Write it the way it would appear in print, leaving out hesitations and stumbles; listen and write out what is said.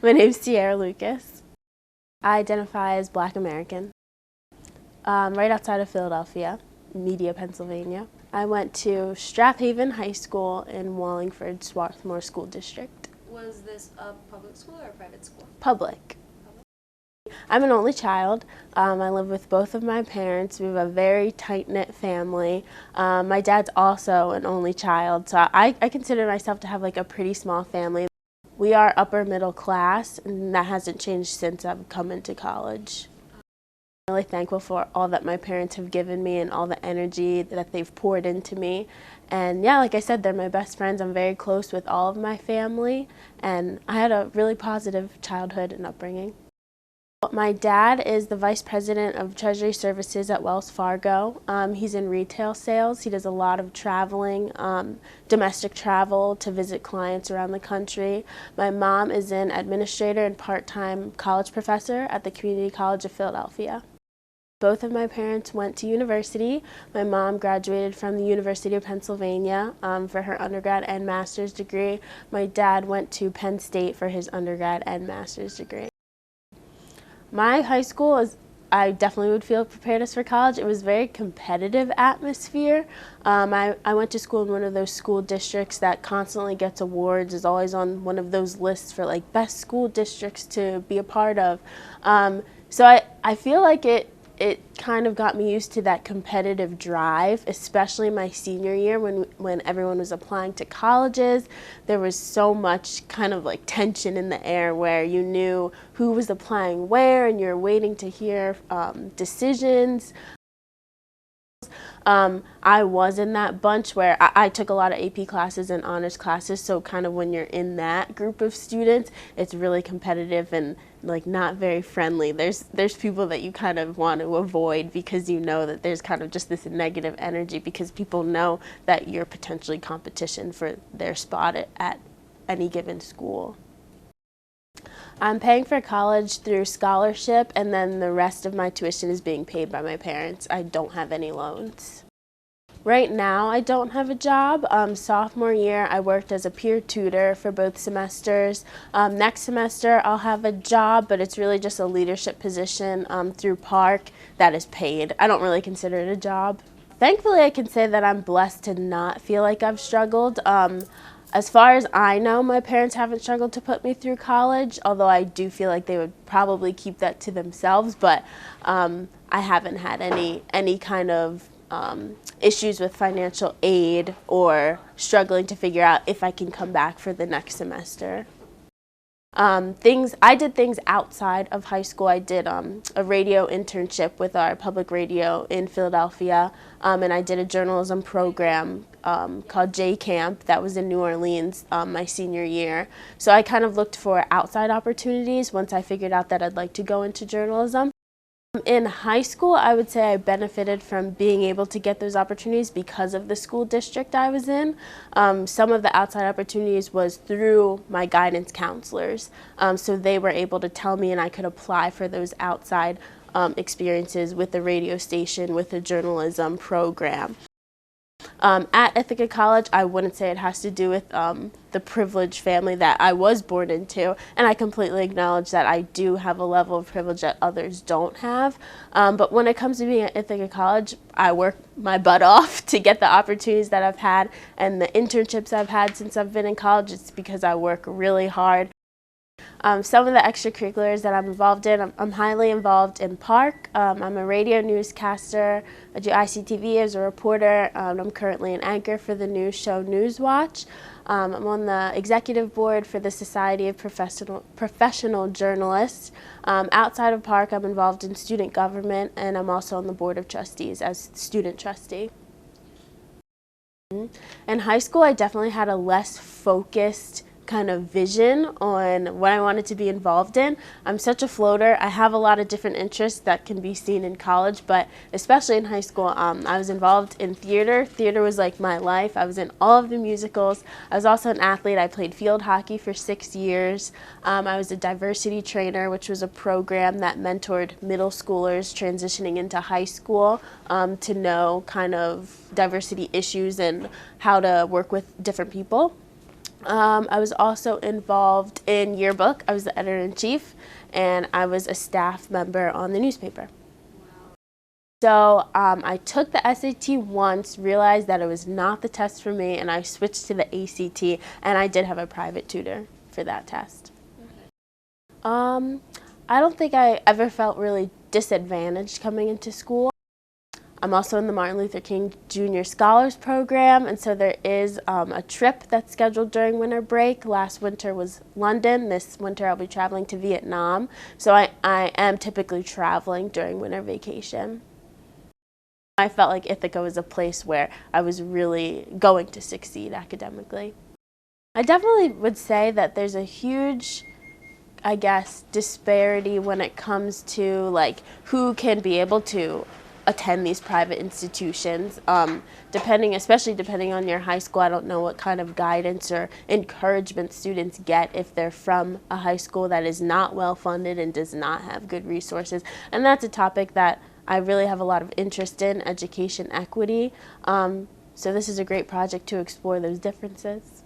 My name's Ciara Lucas. I identify as Black American. Right outside of Philadelphia, Media, Pennsylvania. I went to Strathaven High School in Wallingford, Swarthmore School District. Was this a public school or a private school? Public. I'm an only child. I live with both of my parents. We have a very tight-knit family. My dad's also an only child, so I consider myself to have like a pretty small family. We are upper middle class, and that hasn't changed since I've come into college. I'm really thankful for all that my parents have given me and all the energy that they've poured into me. And yeah, like I said, they're my best friends. I'm very close with all of my family, and I had a really positive childhood and upbringing. My dad is the Vice President of Treasury Services at Wells Fargo. He's in retail sales. He does a lot of traveling, domestic travel to visit clients around the country. My mom is an administrator and part-time college professor at the Community College of Philadelphia. Both of my parents went to university. My mom graduated from the University of Pennsylvania for her undergrad and master's degree. My dad went to Penn State for his undergrad and master's degree. My high school I definitely would feel prepared us for college. It was a very competitive atmosphere. I went to school in one of those school districts that constantly gets awards, is always on one of those lists for like best school districts to be a part of. So I feel like it kind of got me used to that competitive drive, especially my senior year when everyone was applying to colleges. There was so much kind of like tension in the air where you knew who was applying where and you're waiting to hear decisions. I was in that bunch where I took a lot of AP classes and honors classes, so kind of when you're in that group of students, it's really competitive and like not very friendly. There's people that you kind of want to avoid because you know that there's kind of just this negative energy because people know that you're potentially competition for their spot at any given school. I'm paying for college through scholarship, and then the rest of my tuition is being paid by my parents. I don't have any loans. Right now, I don't have a job. Sophomore year, I worked as a peer tutor for both semesters. Next semester, I'll have a job, but it's really just a leadership position through Park that is paid. I don't really consider it a job. Thankfully, I can say that I'm blessed to not feel like I've struggled. As far as I know, my parents haven't struggled to put me through college, although I do feel like they would probably keep that to themselves, but I haven't had any kind of issues with financial aid or struggling to figure out if I can come back for the next semester. I did things outside of high school. I did a radio internship with our public radio in Philadelphia, and I did a journalism program called J Camp that was in New Orleans my senior year. So I kind of looked for outside opportunities once I figured out that I'd like to go into journalism. In high school, I would say I benefited from being able to get those opportunities because of the school district I was in. Some of the outside opportunities was through my guidance counselors. So they were able to tell me and I could apply for those outside experiences with the radio station, with the journalism program. At Ithaca College, I wouldn't say it has to do with the privileged family that I was born into, and I completely acknowledge that I do have a level of privilege that others don't have. But when it comes to being at Ithaca College, I work my butt off to get the opportunities that I've had, and the internships I've had since I've been in college, it's because I work really hard. Some of the extracurriculars that I'm involved in, I'm highly involved in Park. I'm a radio newscaster. I do ICTV as a reporter. I'm currently an anchor for the news show Newswatch. I'm on the executive board for the Society of Professional Journalists. Outside of Park, I'm involved in student government, and I'm also on the board of trustees as student trustee. In high school, I definitely had a less focused kind of vision on what I wanted to be involved in. I'm such a floater. I have a lot of different interests that can be seen in college, but especially in high school, I was involved in theater. Theater was like my life. I was in all of the musicals. I was also an athlete. I played field hockey for 6 years. I was a diversity trainer, which was a program that mentored middle schoolers transitioning into high school to know kind of diversity issues and how to work with different people. I was also involved in yearbook. I was the editor-in-chief, and I was a staff member on the newspaper. So I took the SAT once, realized that it was not the test for me, and I switched to the ACT, and I did have a private tutor for that test. I don't think I ever felt really disadvantaged coming into school. I'm also in the Martin Luther King Jr. Scholars Program, and so there is a trip that's scheduled during winter break. Last winter was London. This winter I'll be traveling to Vietnam. So I am typically traveling during winter vacation. I felt like Ithaca was a place where I was really going to succeed academically. I definitely would say that there's a huge, I guess, disparity when it comes to like who can be able to attend these private institutions. Especially depending on your high school, I don't know what kind of guidance or encouragement students get if they're from a high school that is not well funded and does not have good resources. And that's a topic that I really have a lot of interest in, education equity. So this is a great project to explore those differences.